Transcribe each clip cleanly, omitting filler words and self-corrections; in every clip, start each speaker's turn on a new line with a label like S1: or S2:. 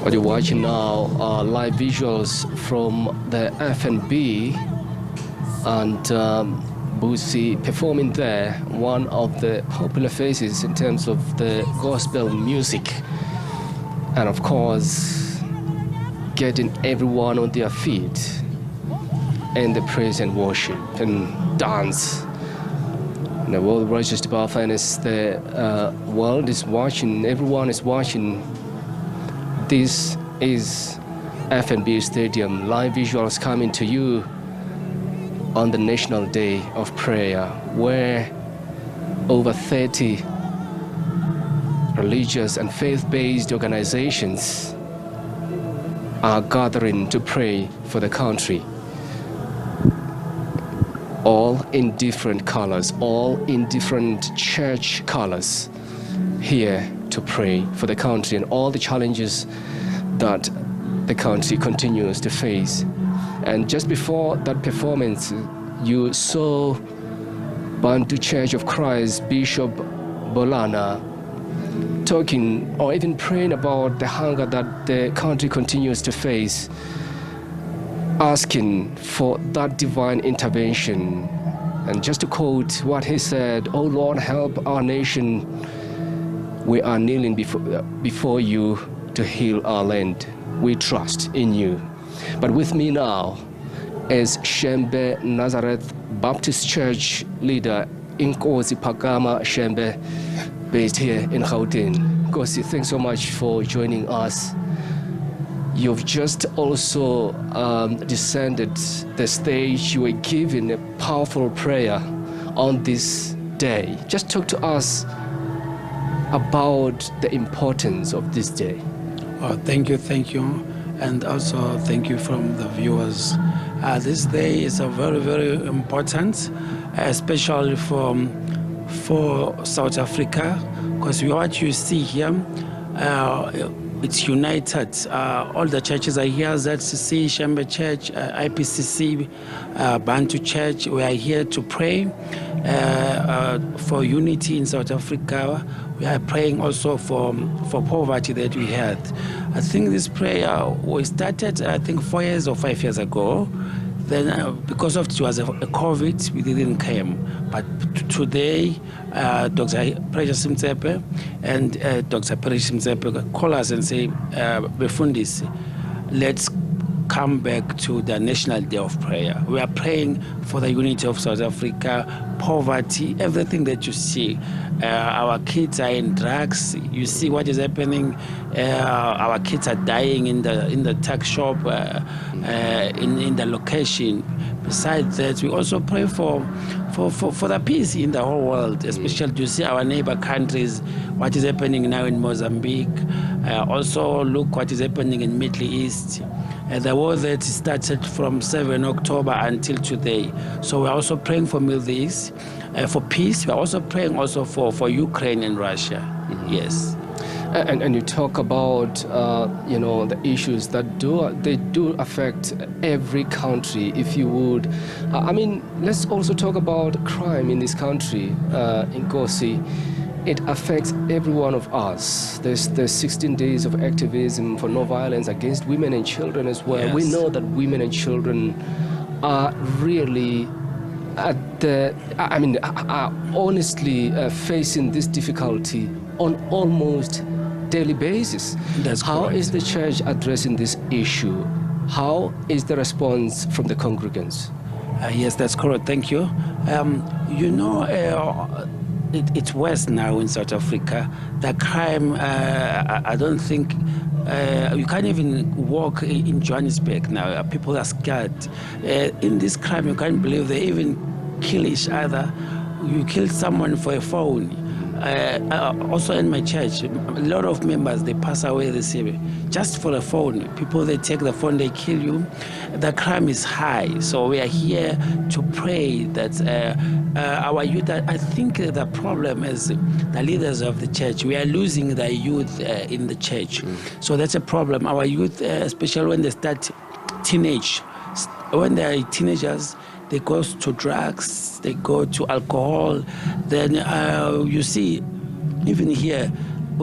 S1: What you're watching now are live visuals from the F&B, and Boosie performing there, one of the popular faces in terms of the gospel music, and of course getting everyone on their feet in the praise and worship and dance. And the world was just about finest. The world is watching, everyone is watching. This is F&B Stadium, live visuals coming to you on the National Day of Prayer, where over 30 religious and faith-based organizations are gathering to pray for the country, all in different colors, all in different church colors, here to pray for the country and all the challenges that the country continues to face. And just before that performance, you saw Bantu Church of Christ Bishop Bolana talking or even praying about the hunger that the country continues to face, asking for that divine intervention. And just to quote what he said, "Oh Lord, help our nation. We are kneeling before you to heal our land. We trust in you." But with me now is Shembe Nazareth Baptist Church leader Inkosi Phakama Shembe, based here in Gauteng. Inkosi, thanks so much for joining us. You've just also descended the stage. You were given a powerful prayer on this day. Just talk to us about the importance of this day.
S2: Thank you. And also thank you from the viewers. This day is a very, very important, especially for South Africa, because what you see here, it's united. All the churches are here, ZCC, Shembe Church, IPCC, Bantu Church. We are here to pray for unity in South Africa. We are praying also for poverty that we had. I think this prayer we started, 4 years or 5 years ago. Then because of it was a COVID, we didn't come. But today, Dr. Precious Mtsepe and Dr. Precious Mtsepe call us and say, Befundisi, let's come back to the National Day of Prayer. We are praying for the unity of South Africa, poverty, everything that you see. Our kids are in drugs. You see what is happening. Our kids are dying in the tuck shop, in the location. Besides that, we also pray for the peace in the whole world, especially to see our neighbor countries, what is happening now in Mozambique. Also look what is happening in Middle East. The war that started from 7 October until today. So we're also praying for Middle East, for peace. We're also praying also for Ukraine and Russia. Mm-hmm. Yes.
S1: And you talk about the issues that do affect every country, if you would. Let's also talk about crime in this country, Inkosi. It affects every one of us. There's 16 days of activism for no violence against women and children as well.
S2: Yes.
S1: We know that women and children are really are honestly facing this difficulty on almost daily basis.
S2: That's
S1: How
S2: correct.
S1: is the church addressing this issue? How is the response from the congregants?
S2: Yes, that's correct. Thank you. It's worse now in South Africa. The crime, I don't think, you can't even walk in Johannesburg now. People are scared. In this crime, you can't believe they even kill each other. You kill someone for a phone. Also in my church, a lot of members, they pass away this year just for a phone. People, they take the phone, they kill you. The crime is high. So we are here to pray that our youth, I think the problem is the leaders of the church. We are losing the youth in the church. So that's a problem. Our youth, especially when they start when they are teenagers, they go to drugs, they go to alcohol. Then you see, even here,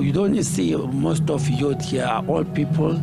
S2: you don't see most of youth here are all people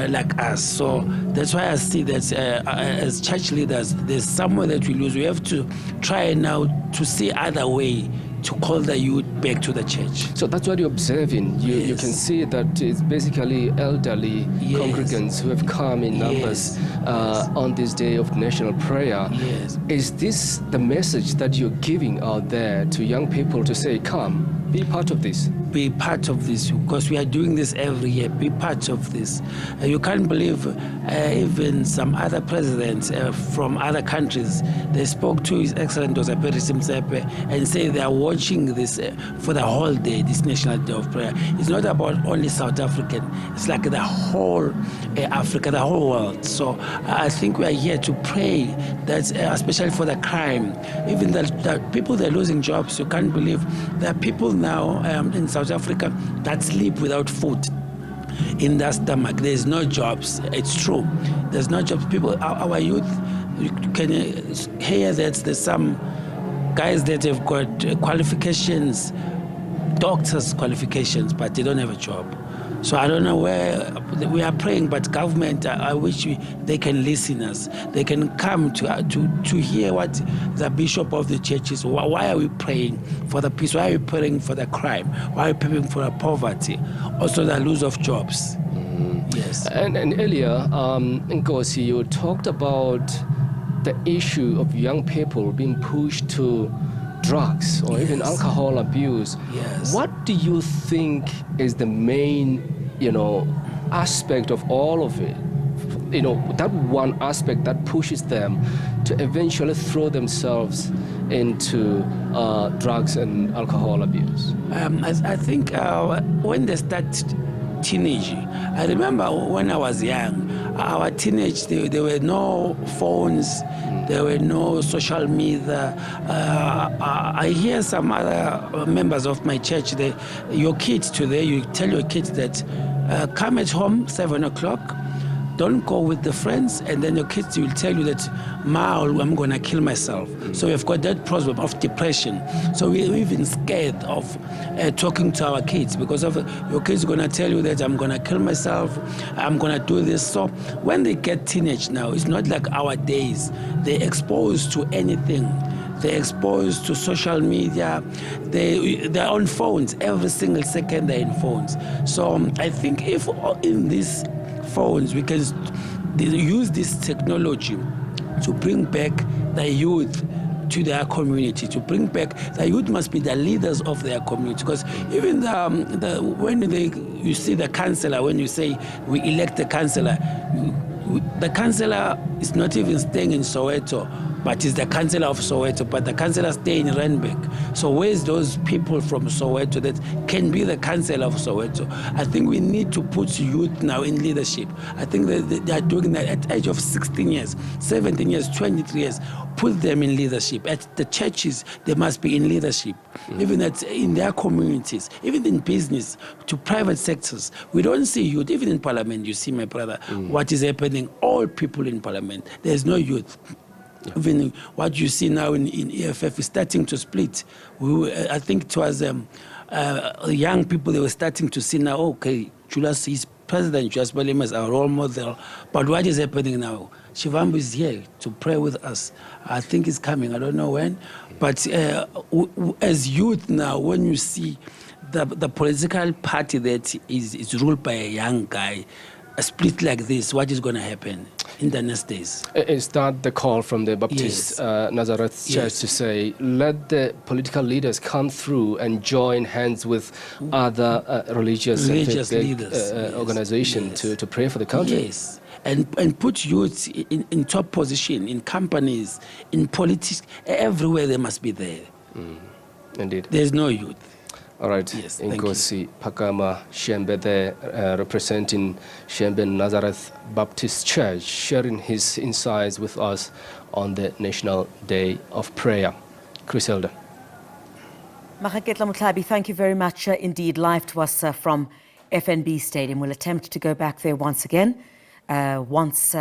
S2: like us. So that's why I see that as church leaders, there's somewhere that we lose. We have to try now to see other way to call the youth back to the church.
S1: So that's what you're observing. You can see that it's basically elderly congregants who have come in numbers on this day of national prayer.
S2: Yes.
S1: Is this the message that you're giving out there to young people to say, come, be part of this?
S2: Be part of this, because we are doing this every year. Be part of this. You can't believe even some other presidents from other countries, they spoke to His Excellency Msepe and say they are watching this for the whole day, this National Day of Prayer. It's not about only South African. It's like the whole Africa, the whole world. So I think we are here to pray that, especially for the crime, even the people that are losing jobs. You can't believe there are people now in South Africa that sleep without food in their stomach. There's no jobs. It's true. There's no jobs. People, our youth, you can hear that there's some guys that have got qualifications, doctors' qualifications, but they don't have a job. So I don't know where we are praying, but government, I wish they can listen us. They can come to hear what the bishop of the church is. Why are we praying for the peace? Why are we praying for the crime? Why are we praying for the poverty? Also the loss of jobs. Yes.
S1: And earlier, Inkosi, you talked about the issue of young people being pushed to drugs or even alcohol abuse.
S2: Yes.
S1: What do you think is the main, aspect of all of it? That one aspect that pushes them to eventually throw themselves into drugs and alcohol abuse?
S2: I think when they start teenage, I remember when I was young, our teenage, there were no phones, there were no social media. I hear some other members of my church, your kids today, you tell your kids that come at home 7 o'clock, don't go with the friends, and then your kids will tell you that, Ma, I'm going to kill myself. So we've got that problem of depression. So we're even scared of talking to our kids because of your kids are going to tell you that I'm going to kill myself, I'm going to do this. So when they get teenage now, it's not like our days. They're exposed to anything. They're exposed to social media. They're on phones. Every single second they're in phones. So I think if in these phones we can use this technology to bring back the youth to their community, to bring back the youth must be the leaders of their community. Because even when you see the councillor, when you say we elect the councillor is not even staying in Soweto, but is the councillor of Soweto, but the councillor stay in Randburg. So where's those people from Soweto that can be the councillor of Soweto? I think we need to put youth now in leadership. I think that they are doing that at the age of 16 years, 17 years, 23 years. Put them in leadership. At the churches, they must be in leadership. Even in their communities, even in business, to private sectors. We don't see youth. Even in parliament, you see, my brother, what is happening. All people in parliament, there's no youth. Even what you see now in EFF is starting to split. I think it was young people, they were starting to see now, okay, Julius is President Julius Malema is our role model. But what is happening now? Shivambu is here to pray with us. I think it's coming. I don't know when. But as youth now, when you see the political party that is ruled by a young guy, a split like this, what is going to happen in the next days?
S1: Is that the call from the Baptist Nazareth Church to say, let the political leaders come through and join hands with other religious leaders, organizations to pray for the country?
S2: Yes, and put youth in top position, in companies, in politics, everywhere they must be there.
S1: Indeed.
S2: There's no youth.
S1: All right,
S2: yes,
S1: Inkosi, Phakama, Shembe there, representing Shembe Nazareth Baptist Church, sharing his insights with us on the National Day of Prayer. Griselda.
S3: Maageketla Mohlabe, thank you very much indeed. Live to us from FNB Stadium. We'll attempt to go back there once again. Once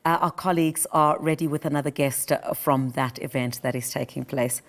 S3: our colleagues are ready with another guest from that event that is taking place.